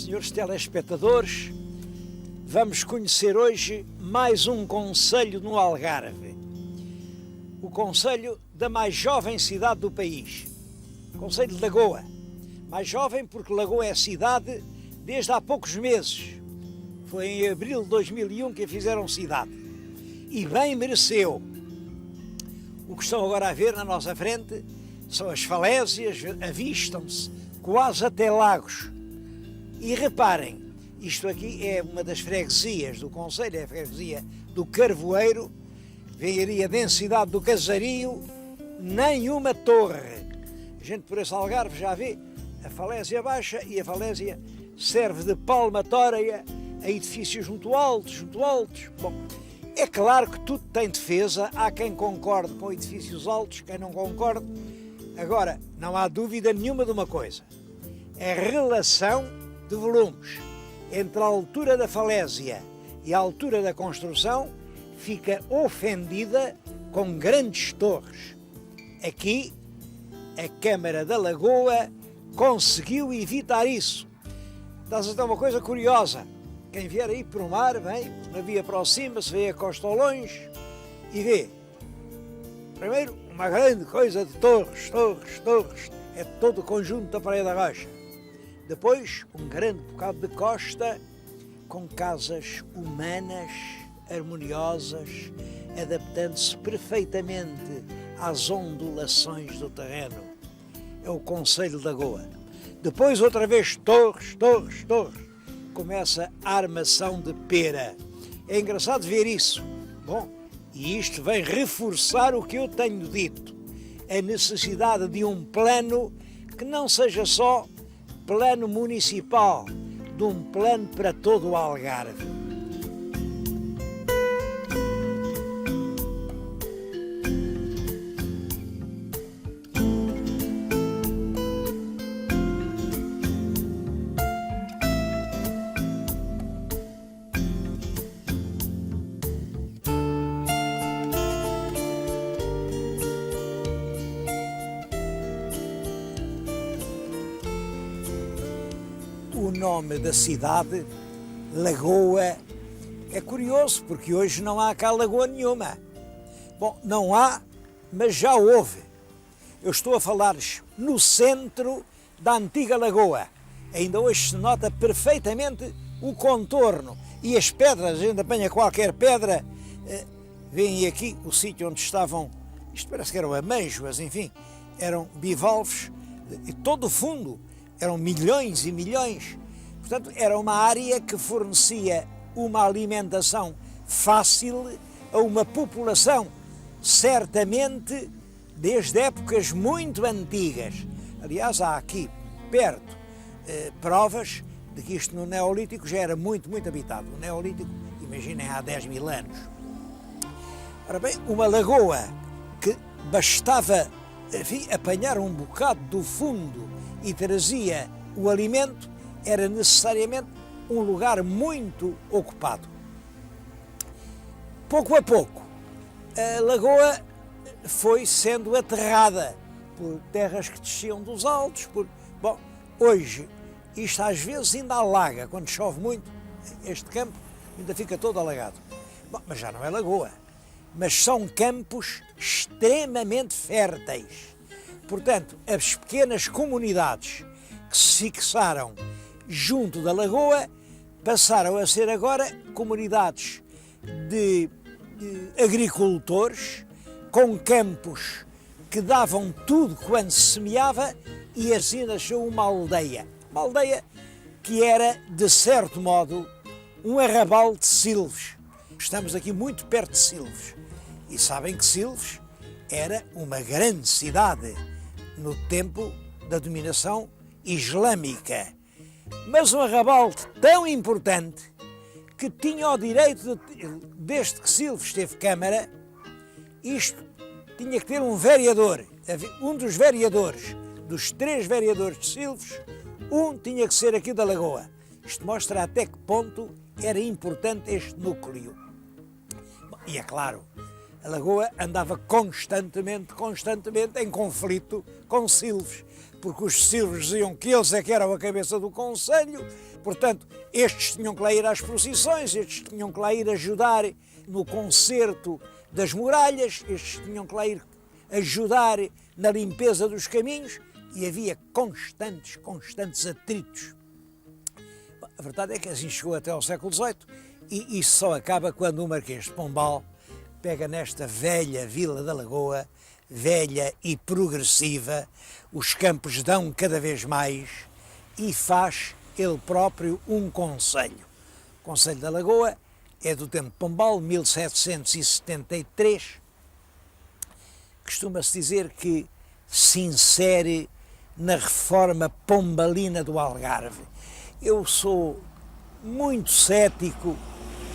Senhores telespectadores, vamos conhecer hoje mais um concelho no Algarve. O concelho da mais jovem cidade do país, concelho de Lagoa. Mais jovem porque Lagoa é cidade desde há poucos meses. Foi em abril de 2001 que a fizeram cidade. E bem mereceu. O que estão agora a ver na nossa frente são as falésias, avistam-se quase até lagos. E reparem, isto aqui é uma das freguesias do concelho, é a freguesia do Carvoeiro, veria a densidade do Casario, nem uma torre. A gente por esse Algarve já vê a falésia baixa e a falésia serve de palmatória a edifícios muito altos. Bom, é claro que tudo tem defesa, há quem concorde com edifícios altos, quem não concorde. Agora, não há dúvida nenhuma de uma coisa, a relação de volumes entre a altura da falésia e a altura da construção fica ofendida com grandes torres. Aqui, a Câmara da Lagoa conseguiu evitar isso. Estás a ter uma coisa curiosa. Quem vier aí por o mar, vem, o navio aproxima-se, vê a costa ao longe e vê, primeiro, uma grande coisa de torres, é todo o conjunto da Praia da Rocha. Depois, um grande bocado de costa com casas humanas, harmoniosas, adaptando-se perfeitamente às ondulações do terreno. É o concelho de Lagoa. Depois, outra vez, torres. Começa a armação de pera. É engraçado ver isso. Bom, e isto vem reforçar o que eu tenho dito. A necessidade de um plano que não seja só plano municipal, de um plano para todo o Algarve. O nome da cidade, Lagoa, é curioso porque hoje não há cá lagoa nenhuma. Bom, não há, mas já houve. Eu estou a falar-lhes no centro da antiga lagoa. Ainda hoje se nota perfeitamente o contorno e as pedras, a gente apanha qualquer pedra. Veem aqui o sítio onde estavam, isto parece que eram amêijoas, enfim, eram bivalves, e todo o fundo eram milhões e milhões. Portanto, era uma área que fornecia uma alimentação fácil a uma população, certamente desde épocas muito antigas. Aliás, há aqui perto provas de que isto no Neolítico já era muito habitado. O Neolítico, imaginem, há 10 mil anos. Ora bem, uma lagoa que bastava, enfim, apanhar um bocado do fundo e trazia o alimento, era necessariamente um lugar muito ocupado. Pouco a pouco, a lagoa foi sendo aterrada por terras que desciam dos altos. Bom, hoje, isto às vezes ainda alaga, quando chove muito, este campo ainda fica todo alagado. Bom, mas já não é lagoa, mas são campos extremamente férteis. Portanto, as pequenas comunidades que se fixaram junto da lagoa passaram a ser agora comunidades de agricultores com campos que davam tudo quando se semeava e assim nasceu uma aldeia. Uma aldeia que era, de certo modo, um arrabal de Silves. Estamos aqui muito perto de Silves e sabem que Silves era uma grande cidade no tempo da dominação islâmica, mas um arrabal tão importante que tinha o direito, desde que Silves teve Câmara, isto tinha que ter um vereador, um dos vereadores, dos 3 vereadores de Silves, um tinha que ser aqui da Lagoa. Isto mostra até que ponto era importante este núcleo. E é claro, A Lagoa andava constantemente em conflito com silves, porque os silves diziam que eles é que eram a cabeça do concelho, portanto, estes tinham que lá ir às procissões, estes tinham que lá ir ajudar no concerto das muralhas, estes tinham que lá ir ajudar na limpeza dos caminhos, e havia constantes atritos. A verdade é que assim chegou até ao século XVIII, e isso só acaba quando o Marquês de Pombal pega nesta velha Vila da Lagoa, velha e progressiva, os campos dão cada vez mais, e faz ele próprio um concelho. O Concelho da Lagoa é do tempo de Pombal, 1773. Costuma-se dizer que se insere na reforma pombalina do Algarve. Eu sou muito cético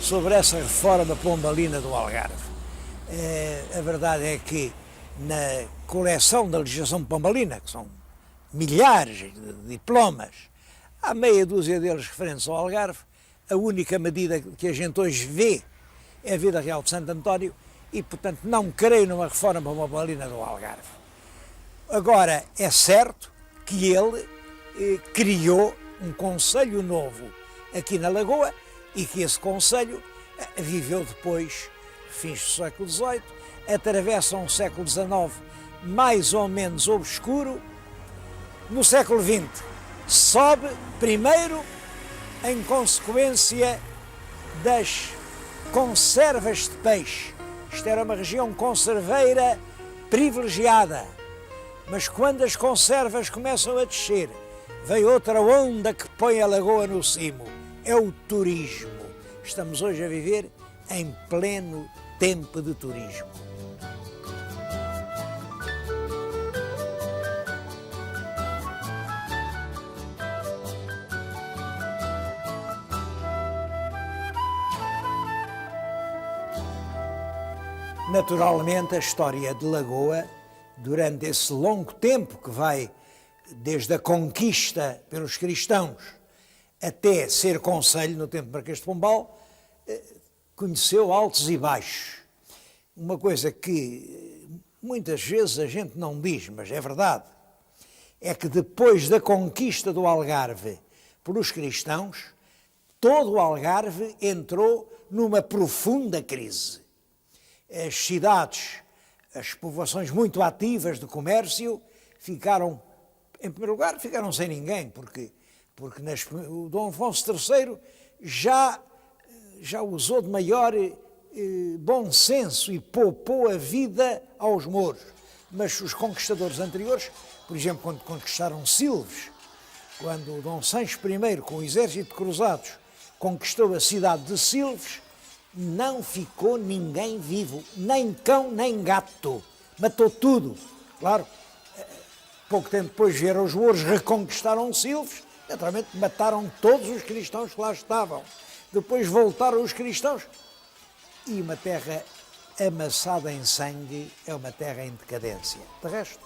sobre essa reforma pombalina do Algarve. A verdade é que na coleção da legislação pombalina, que são milhares de diplomas, há meia dúzia deles referentes ao Algarve. A única medida que a gente hoje vê é a Vida Real de Santo António e, portanto, não creio numa reforma pombalina do Algarve. Agora, é certo que ele criou um concelho novo aqui na Lagoa e que esse concelho viveu depois, fins do século XVIII, atravessa um século XIX mais ou menos obscuro. No século XX sobe primeiro em consequência das conservas de peixe. Isto era uma região conserveira privilegiada, mas quando as conservas começam a descer, vem outra onda que põe a Lagoa no cimo, é o turismo. Estamos hoje a viver em pleno tempo de turismo. Naturalmente, a história de Lagoa, durante esse longo tempo que vai desde a conquista pelos cristãos até ser concelho no tempo de Marquês de Pombal, conheceu altos e baixos. Uma coisa que muitas vezes a gente não diz, mas é verdade, é que depois da conquista do Algarve pelos cristãos, todo o Algarve entrou numa profunda crise. As cidades, as povoações muito ativas de comércio ficaram, em primeiro lugar, ficaram sem ninguém, porque o Dom Afonso III já usou de maior bom senso e poupou a vida aos mouros. Mas os conquistadores anteriores, por exemplo, quando conquistaram Silves, quando o Dom Sancho I, com o exército de cruzados, conquistou a cidade de Silves, não ficou ninguém vivo, nem cão, nem gato. Matou tudo. Claro, pouco tempo depois vieram os mouros, reconquistaram Silves, naturalmente mataram todos os cristãos que lá estavam. Depois voltaram os cristãos. E uma terra amassada em sangue é uma terra em decadência. De resto,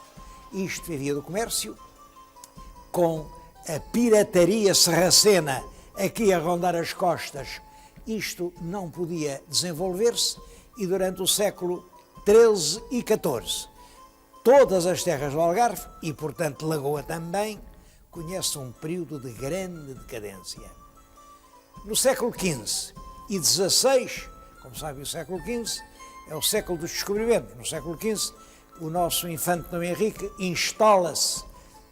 isto vivia do comércio, com a pirataria sarracena aqui a rondar as costas. Isto não podia desenvolver-se e durante o século XIII e XIV, todas as terras do Algarve, e portanto Lagoa também, conhecem um período de grande decadência. No século XV e XVI, como sabem, o século XV é o século dos descobrimentos. No século XV, o nosso infante Dom Henrique instala-se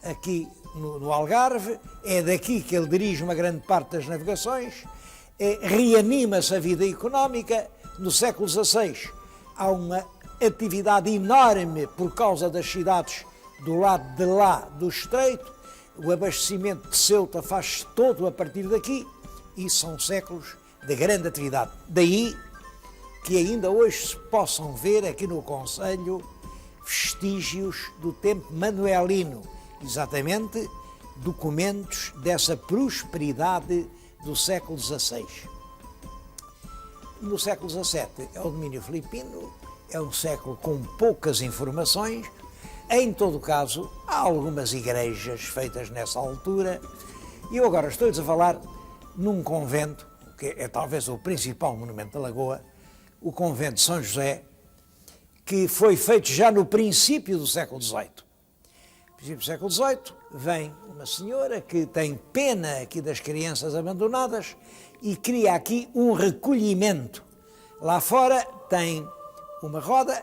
aqui no Algarve, é daqui que ele dirige uma grande parte das navegações, reanima-se a vida económica. No século XVI há uma atividade enorme por causa das cidades do lado de lá do estreito, o abastecimento de Ceuta faz todo a partir daqui e são séculos de grande atividade. Daí que ainda hoje se possam ver aqui no concelho vestígios do tempo manuelino, exatamente documentos dessa prosperidade do século XVI. No século XVII é o domínio filipino, é um século com poucas informações. Em todo caso, há algumas igrejas feitas nessa altura. E eu agora estou-lhes a falar num convento, que é talvez o principal monumento da Lagoa, o convento de São José, que foi feito já no princípio do século XVIII. No princípio do século XVIII vem uma senhora que tem pena aqui das crianças abandonadas e cria aqui um recolhimento. Lá fora tem uma roda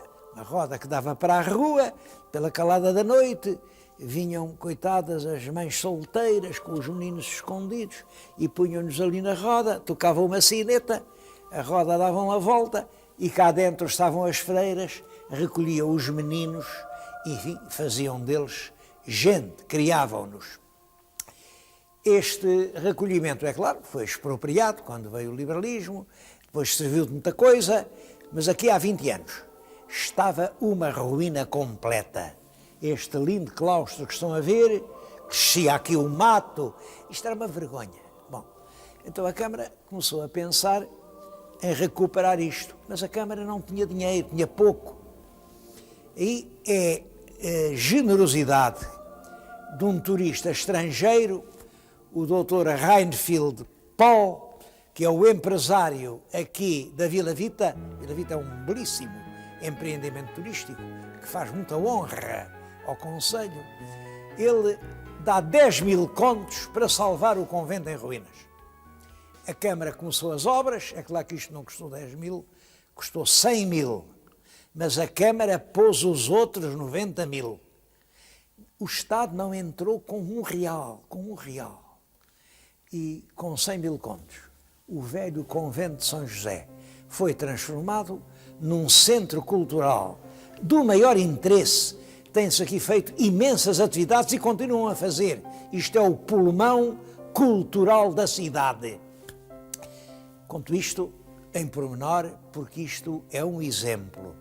que dava para a rua, pela calada da noite, vinham, coitadas, as mães solteiras com os meninos escondidos e punham-nos ali na roda, tocavam uma sineta, a roda dava uma volta e cá dentro estavam as freiras, recolhiam os meninos, enfim, faziam deles gente, criavam-nos. Este recolhimento, é claro, foi expropriado quando veio o liberalismo, depois serviu de muita coisa, mas aqui há 20 anos estava uma ruína completa. Este lindo claustro que estão a ver, crescia aqui o mato, isto era uma vergonha. Bom, então a Câmara começou a pensar em recuperar isto, mas a Câmara não tinha dinheiro, tinha pouco. E é a generosidade de um turista estrangeiro, o Dr. Reinfield Paul, que é o empresário aqui da Vila Vita. Vila Vita é um belíssimo empreendimento turístico que faz muita honra ao concelho. Ele dá 10.000 contos para salvar o convento em ruínas. A Câmara começou as obras, é claro que isto não custou 10.000, custou 100.000, mas a Câmara pôs os outros 90.000. O Estado não entrou com um real, e com 100.000 contos. O velho convento de São José foi transformado num centro cultural do maior interesse. Tem-se aqui feito imensas atividades e continuam a fazer. Isto é o pulmão cultural da cidade. Conto isto em pormenor porque isto é um exemplo.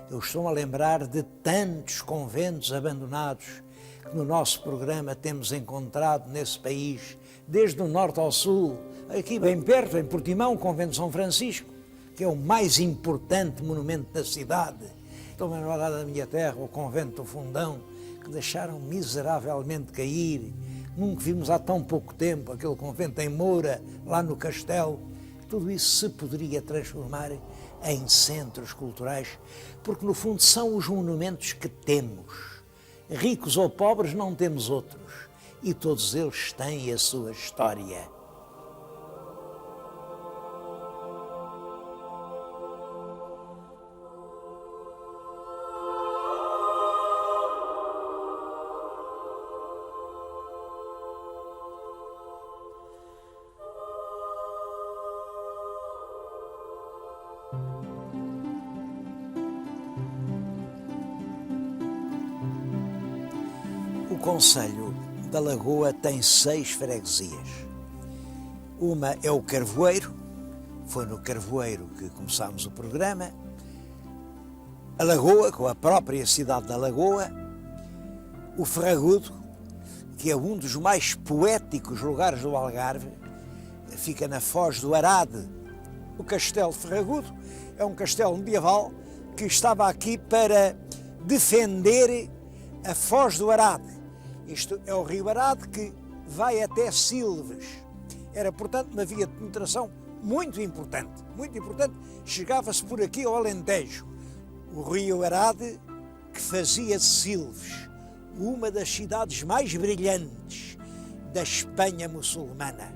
Eu estou a lembrar de tantos conventos abandonados que no nosso programa temos encontrado nesse país, desde o norte ao sul, aqui bem perto, em Portimão, o convento de São Francisco, que é o mais importante monumento da cidade. Estou a lembrar da minha terra, o convento do Fundão, que deixaram miseravelmente cair. Nunca vimos há tão pouco tempo aquele convento em Moura, lá no Castelo. Tudo isso se poderia transformar em centros culturais, porque no fundo são os monumentos que temos. Ricos ou pobres não temos outros, e todos eles têm a sua história. O concelho da Lagoa tem 6 freguesias. Uma é o Carvoeiro, foi no Carvoeiro que começámos o programa. A Lagoa, com a própria cidade da Lagoa. O Ferragudo, que é um dos mais poéticos lugares do Algarve, fica na Foz do Arade. O Castelo de Ferragudo é um castelo medieval que estava aqui para defender a Foz do Arade. Isto é o rio Arade que vai até Silves. Era, portanto, uma via de penetração muito importante. Chegava-se por aqui ao Alentejo. O rio Arade que fazia de Silves uma das cidades mais brilhantes da Espanha muçulmana.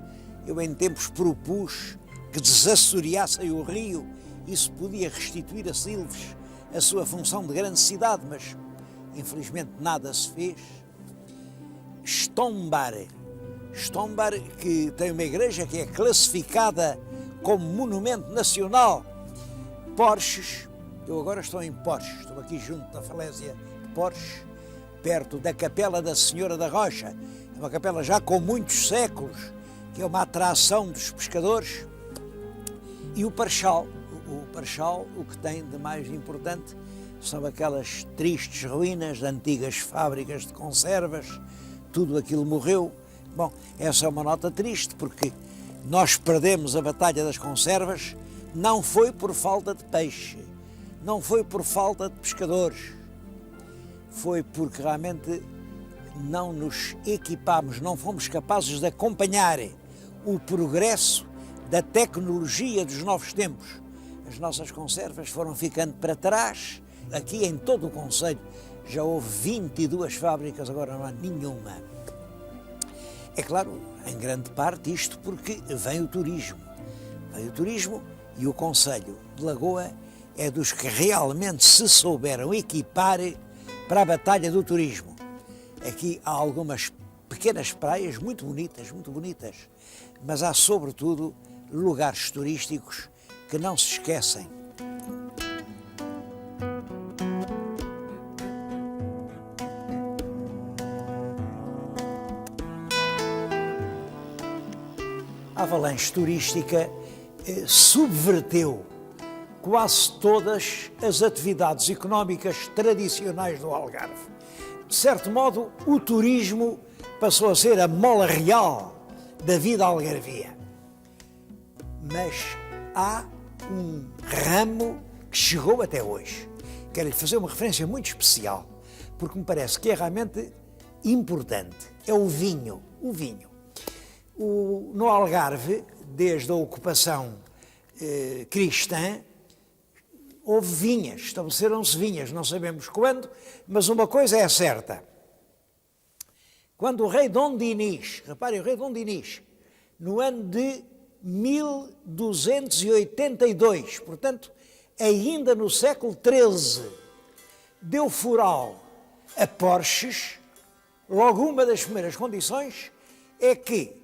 Eu em tempos propus que desassoreassem o rio, isso podia restituir a Silves a sua função de grande cidade, mas infelizmente nada se fez. Estombar, que tem uma igreja que é classificada como monumento nacional. Porches, eu agora estou em Porches, estou aqui junto da falésia de Porches, perto da Capela da Senhora da Rocha. É uma capela já com muitos séculos, que é uma atração dos pescadores. E o Parchal, o que tem de mais importante são aquelas tristes ruínas de antigas fábricas de conservas. Tudo aquilo morreu. Bom, essa é uma nota triste, porque nós perdemos a Batalha das Conservas, não foi por falta de peixe, não foi por falta de pescadores, foi porque realmente não nos equipámos, não fomos capazes de acompanhar o progresso da tecnologia dos novos tempos. As nossas conservas foram ficando para trás, Aqui em todo o concelho já houve 22 fábricas, agora não há nenhuma. É claro, em grande parte isto porque vem o turismo. Vem o turismo e o concelho de Lagoa é dos que realmente se souberam equipar para a batalha do turismo. Aqui há algumas pequenas praias muito bonitas, mas há sobretudo lugares turísticos que não se esquecem. A avalanche turística subverteu quase todas as atividades económicas tradicionais do Algarve. De certo modo, o turismo passou a ser a mola real da vida algarvia. Mas há um ramo que chegou até hoje. Quero-lhe fazer uma referência muito especial, porque me parece que é realmente importante. É o vinho. O vinho. No Algarve, desde a ocupação cristã, houve vinhas, estabeleceram-se vinhas, não sabemos quando, mas uma coisa é certa. Quando o rei Dom Dinis, reparem, o rei Dom Dinis, no ano de 1282, portanto, ainda no século XIII, deu foral a Porches, logo uma das primeiras condições é que,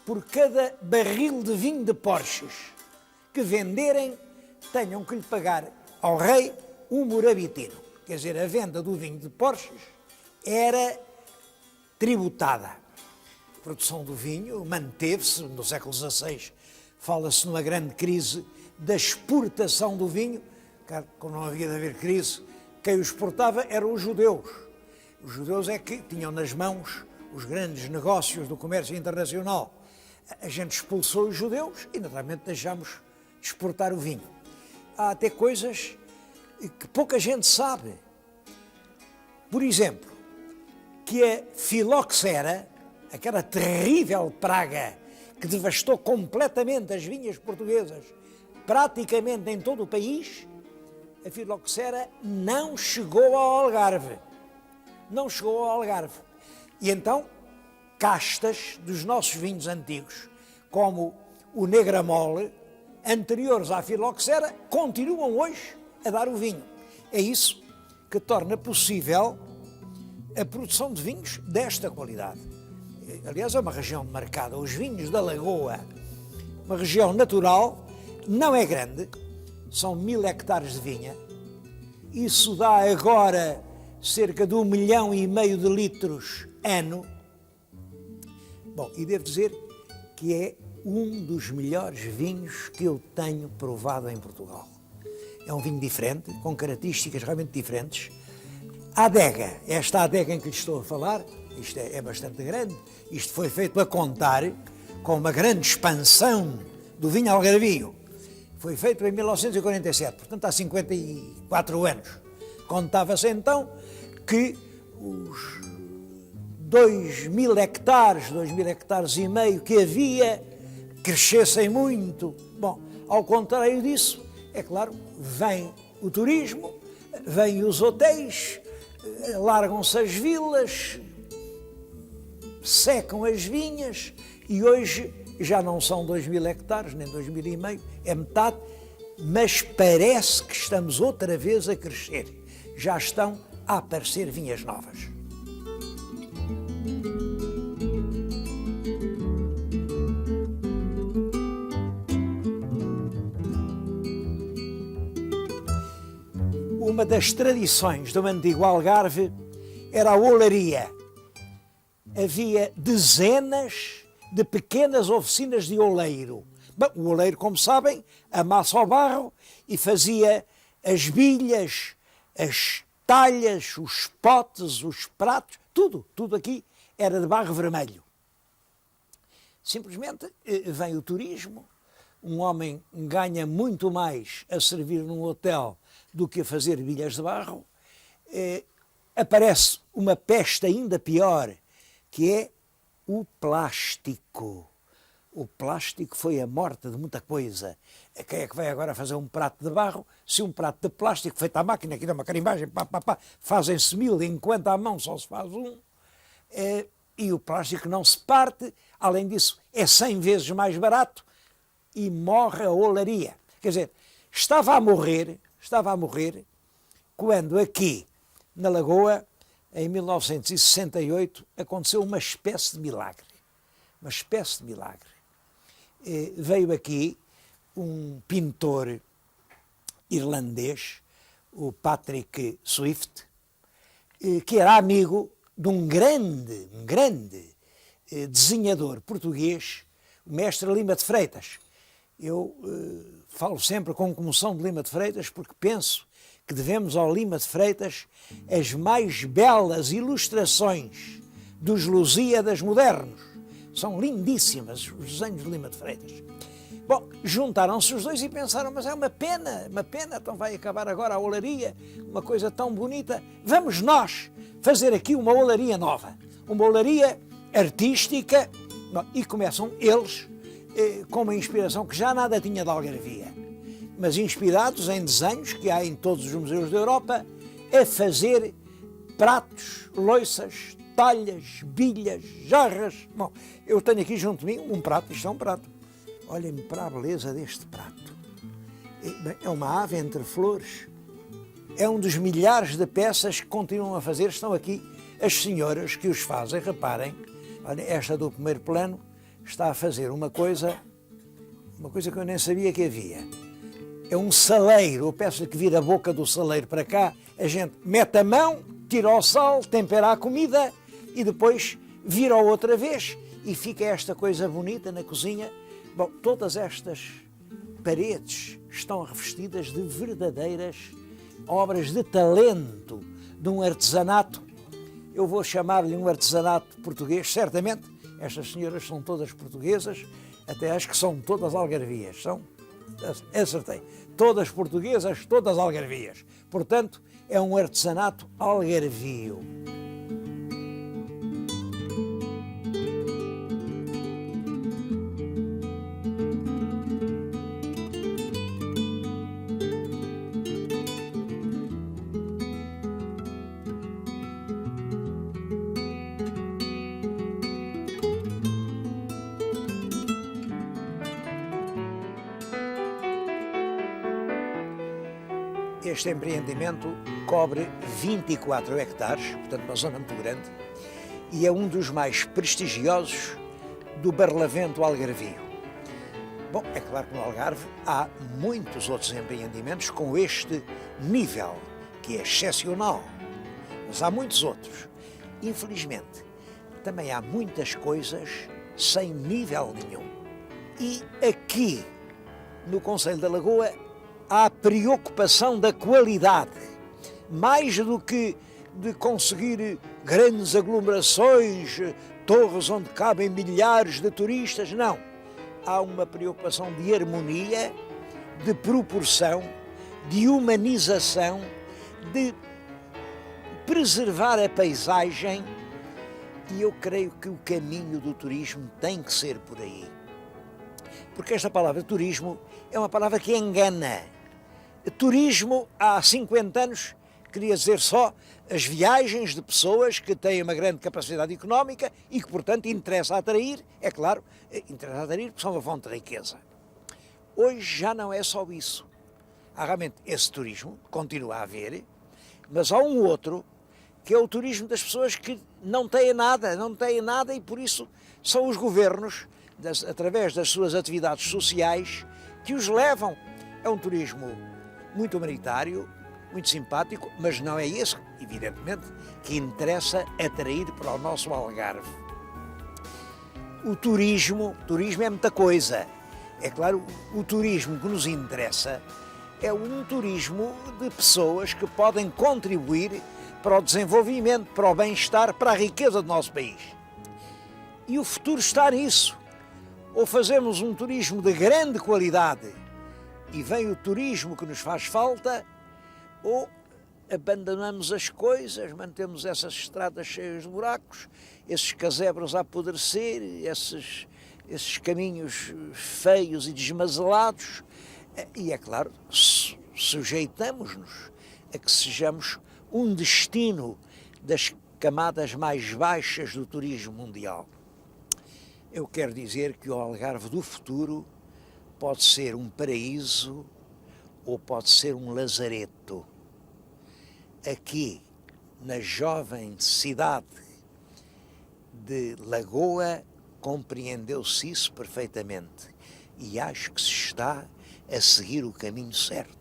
por cada barril de vinho de Porches que venderem, tenham que lhe pagar ao rei um morabitino. Quer dizer, a venda do vinho de Porches era tributada. A produção do vinho manteve-se, no século XVI fala-se numa grande crise da exportação do vinho, como não havia de haver crise, quem o exportava eram os judeus. Os judeus é que tinham nas mãos os grandes negócios do comércio internacional. A gente expulsou os judeus e, naturalmente, deixámos de exportar o vinho. Há até coisas que pouca gente sabe. Por exemplo, que a filoxera, aquela terrível praga que devastou completamente as vinhas portuguesas, praticamente em todo o país, a filoxera não chegou ao Algarve. Não chegou ao Algarve. E então, castas dos nossos vinhos antigos, como o Negramole, anteriores à filoxera, continuam hoje a dar o vinho. É isso que torna possível a produção de vinhos desta qualidade. Aliás, é uma região marcada. Os vinhos da Lagoa, uma região natural, não é grande, são 1000 hectares de vinha. Isso dá agora cerca de 1,5 milhão de litros ano. Bom, e devo dizer que é um dos melhores vinhos que eu tenho provado em Portugal. É um vinho diferente, com características realmente diferentes. A adega, esta adega em que lhe estou a falar, isto é bastante grande, isto foi feito a contar com uma grande expansão do vinho algarvio. Foi feito em 1947, portanto há 54 anos. Contava-se então que os 2.000 hectares, 2,5 hectares que havia, crescessem muito. Bom, ao contrário disso, é claro, vem o turismo, vêm os hotéis, largam-se as vilas, secam as vinhas e hoje já não são 2.000 hectares, nem 2,5 é metade, mas parece que estamos outra vez a crescer. Já estão a aparecer vinhas novas. Uma das tradições do antigo Algarve era a olaria. Havia dezenas de pequenas oficinas de oleiro. Bom, o oleiro, como sabem, amassa ao barro e fazia as bilhas, as talhas, os potes, os pratos, tudo aqui era de barro vermelho. Simplesmente vem o turismo, um homem ganha muito mais a servir num hotel do que a fazer bilhas de barro, aparece uma peste ainda pior, que é o plástico. O plástico foi a morte de muita coisa. Quem é que vai agora fazer um prato de barro se um prato de plástico feito à máquina, que dá uma carimbagem, fazem-se 1000, enquanto à mão só se faz um, e o plástico não se parte, além disso é 100 vezes mais barato e morre a olaria. Quer dizer, estava a morrer quando aqui, na Lagoa, em 1968, aconteceu uma espécie de milagre. Uma espécie de milagre. Veio aqui um pintor irlandês, o Patrick Swift, que era amigo de um grande desenhador português, o mestre Lima de Freitas. Eu falo sempre com comoção de Lima de Freitas porque penso que devemos ao Lima de Freitas as mais belas ilustrações dos Lusíadas modernos. São lindíssimas os desenhos de Lima de Freitas. Bom, juntaram-se os dois e pensaram, mas é uma pena, então vai acabar agora a olaria, uma coisa tão bonita. Vamos nós fazer aqui uma olaria nova, uma olaria artística. E começam eles com uma inspiração que já nada tinha de algarvia, mas inspirados em desenhos que há em todos os museus da Europa, a fazer pratos, louças, talhas, bilhas, jarras. Bom, eu tenho aqui junto de mim um prato, isto é um prato. Olhem para a beleza deste prato. É uma ave entre flores. É um dos milhares de peças que continuam a fazer. Estão aqui as senhoras que os fazem. Reparem, olha, esta do primeiro plano está a fazer uma coisa que eu nem sabia que havia. É um saleiro. Eu peço-lhe que vire a boca do saleiro para cá. A gente mete a mão, tira o sal, tempera a comida e depois vira outra vez e fica esta coisa bonita na cozinha. Bom, todas estas paredes estão revestidas de verdadeiras obras de talento, de um artesanato. Eu vou chamar-lhe um artesanato português, certamente. Estas senhoras são todas portuguesas, até acho que são todas algarvias. São, acertei, todas portuguesas, todas algarvias. Portanto, é um artesanato algarvio. Este empreendimento cobre 24 hectares, portanto uma zona muito grande, e é um dos mais prestigiosos do Barlavento Algarvio. Bom, é claro que no Algarve há muitos outros empreendimentos com este nível, que é excepcional, mas há muitos outros. Infelizmente, também há muitas coisas sem nível nenhum. E aqui, no Concelho da Lagoa, há preocupação da qualidade, mais do que de conseguir grandes aglomerações, torres onde cabem milhares de turistas, não. Há uma preocupação de harmonia, de proporção, de humanização, de preservar a paisagem, e eu creio que o caminho do turismo tem que ser por aí. Porque esta palavra turismo é uma palavra que engana. Turismo, há 50 anos, queria dizer só as viagens de pessoas que têm uma grande capacidade económica e que, portanto, interessa atrair, é claro, interessa atrair porque são uma fonte de riqueza. Hoje já não é só isso. Há realmente esse turismo, continua a haver, mas há um outro, que é o turismo das pessoas que não têm nada e por isso são os governos, através das suas atividades sociais, que os levam. É um turismo muito humanitário, muito simpático, mas não é esse, evidentemente, que interessa atrair para o nosso Algarve. O turismo é muita coisa. É claro, o turismo que nos interessa é um turismo de pessoas que podem contribuir para o desenvolvimento, para o bem-estar, para a riqueza do nosso país. E o futuro está nisso. Ou fazemos um turismo de grande qualidade e vem o turismo que nos faz falta, ou abandonamos as coisas, mantemos essas estradas cheias de buracos, esses casebres a apodrecer, esses caminhos feios e desmazelados e, é claro, sujeitamos-nos a que sejamos um destino das camadas mais baixas do turismo mundial. Eu quero dizer que o Algarve do futuro pode ser um paraíso ou pode ser um lazareto. Aqui, na jovem cidade de Lagoa, compreendeu-se isso perfeitamente e acho que se está a seguir o caminho certo.